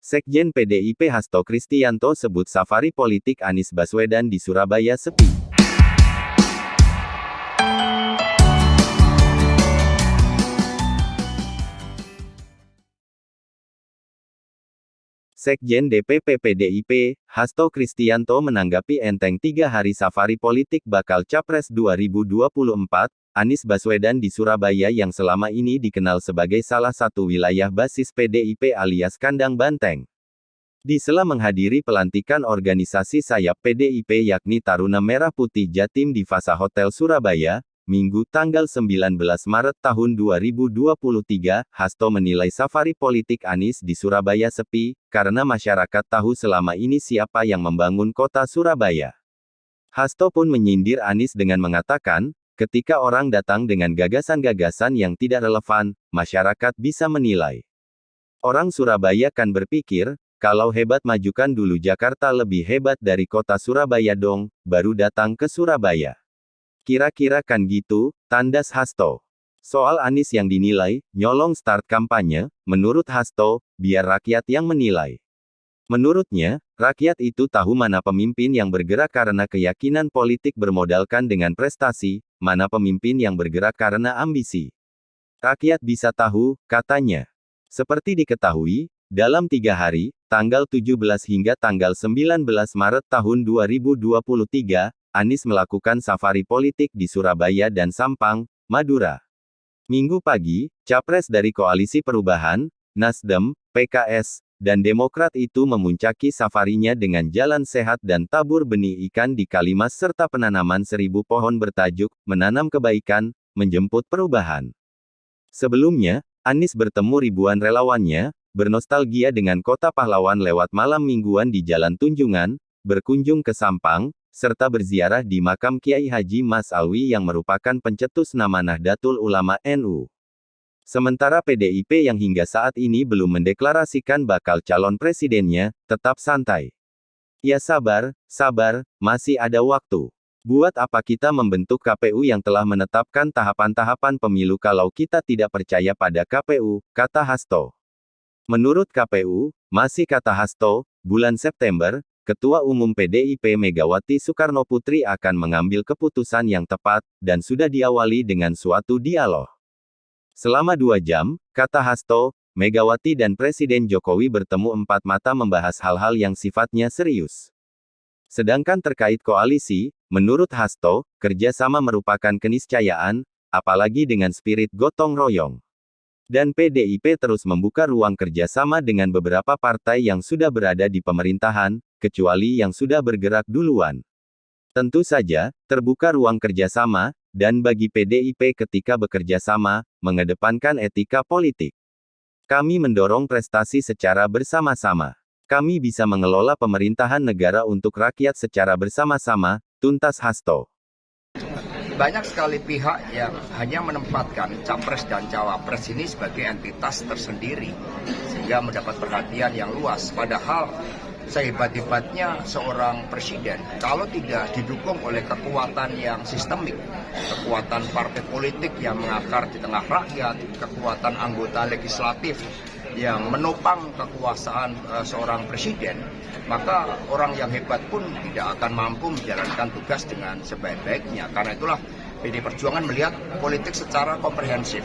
Sekjen PDIP Hasto Kristianto sebut safari politik Anies Baswedan di Surabaya sepi. Sekjen DPP PDIP, Hasto Kristianto menanggapi enteng 3 hari safari politik bakal Capres 2024, Anies Baswedan di Surabaya yang selama ini dikenal sebagai salah satu wilayah basis PDIP alias kandang banteng. Di sela menghadiri pelantikan organisasi sayap PDIP yakni Taruna Merah Putih Jatim di Fasa Hotel Surabaya, Minggu tanggal 19 Maret tahun 2023, Hasto menilai safari politik Anies di Surabaya sepi, karena masyarakat tahu selama ini siapa yang membangun kota Surabaya. Hasto pun menyindir Anies dengan mengatakan, ketika orang datang dengan gagasan-gagasan yang tidak relevan, masyarakat bisa menilai. Orang Surabaya kan berpikir, kalau hebat majukan dulu Jakarta lebih hebat dari kota Surabaya dong, baru datang ke Surabaya. Kira-kira kan gitu, tandas Hasto. Soal Anies yang dinilai nyolong start kampanye, menurut Hasto, biar rakyat yang menilai. Menurutnya, rakyat itu tahu mana pemimpin yang bergerak karena keyakinan politik bermodalkan dengan prestasi, mana pemimpin yang bergerak karena ambisi. Rakyat bisa tahu, katanya. Seperti diketahui, dalam 3 hari, tanggal 17 hingga tanggal 19 Maret tahun 2023, Anies melakukan safari politik di Surabaya dan Sampang, Madura. Minggu pagi, capres dari Koalisi Perubahan, Nasdem, PKS, dan Demokrat itu memuncaki safarinya dengan jalan sehat dan tabur benih ikan di Kalimas serta penanaman 1000 pohon bertajuk, Menanam Kebaikan, Menjemput Perubahan. Sebelumnya, Anies bertemu ribuan relawannya, bernostalgia dengan kota pahlawan lewat malam mingguan di Jalan Tunjungan, berkunjung ke Sampang, serta berziarah di makam Kiai Haji Mas Alwi yang merupakan pencetus nama Nahdlatul Ulama NU. Sementara PDIP yang hingga saat ini belum mendeklarasikan bakal calon presidennya, tetap santai. Ya sabar, masih ada waktu. Buat apa kita membentuk KPU yang telah menetapkan tahapan-tahapan pemilu kalau kita tidak percaya pada KPU, kata Hasto. Menurut KPU, masih kata Hasto, bulan September, Ketua Umum PDIP Megawati Soekarnoputri akan mengambil keputusan yang tepat, dan sudah diawali dengan suatu dialog. Selama 2 jam, kata Hasto, Megawati dan Presiden Jokowi bertemu 4 mata membahas hal-hal yang sifatnya serius. Sedangkan terkait koalisi, menurut Hasto, kerjasama merupakan keniscayaan, apalagi dengan spirit gotong royong. Dan PDIP terus membuka ruang kerjasama dengan beberapa partai yang sudah berada di pemerintahan, kecuali yang sudah bergerak duluan. Tentu saja, terbuka ruang kerjasama, dan bagi PDIP ketika bekerja sama, mengedepankan etika politik. Kami mendorong prestasi secara bersama-sama. Kami bisa mengelola pemerintahan negara untuk rakyat secara bersama-sama, tuntas Hasto. Banyak sekali pihak yang hanya menempatkan capres dan cawapres ini sebagai entitas tersendiri, sehingga mendapat perhatian yang luas. Padahal, sehebat-hebatnya seorang presiden, kalau tidak didukung oleh kekuatan yang sistemik, kekuatan partai politik yang mengakar di tengah rakyat, kekuatan anggota legislatif yang menopang kekuasaan seorang presiden, maka orang yang hebat pun tidak akan mampu menjalankan tugas dengan sebaik-baiknya. Karena itulah PDI Perjuangan melihat politik secara komprehensif.